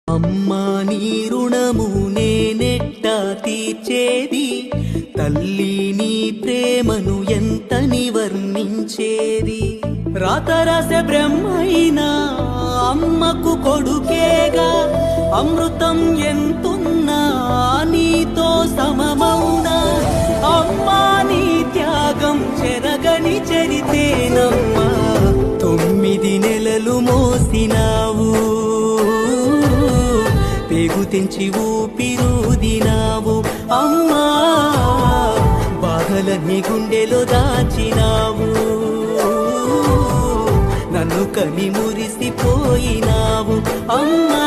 అమ్మా నీ రుణము నేనెట్టా తీర్చేది, తల్లి నీ ప్రేమను ఎంతని వర్ణించేది. రాత రాసే బ్రహ్మైనా అమ్మకు కొడుకేగా, అమృతం ఎంతున్నా నీతో సమమౌనా. అమ్మా నీ త్యాగం చెరగని చరితేనమ్మా, 9 నెలలు మోసినావు, పేగు తెంచి ఊపిరుదినావు. అమ్మా బాధలన్నీ గుండెలో దాచినావు, నన్ను కని మురిసిపోయినావు. అమ్మా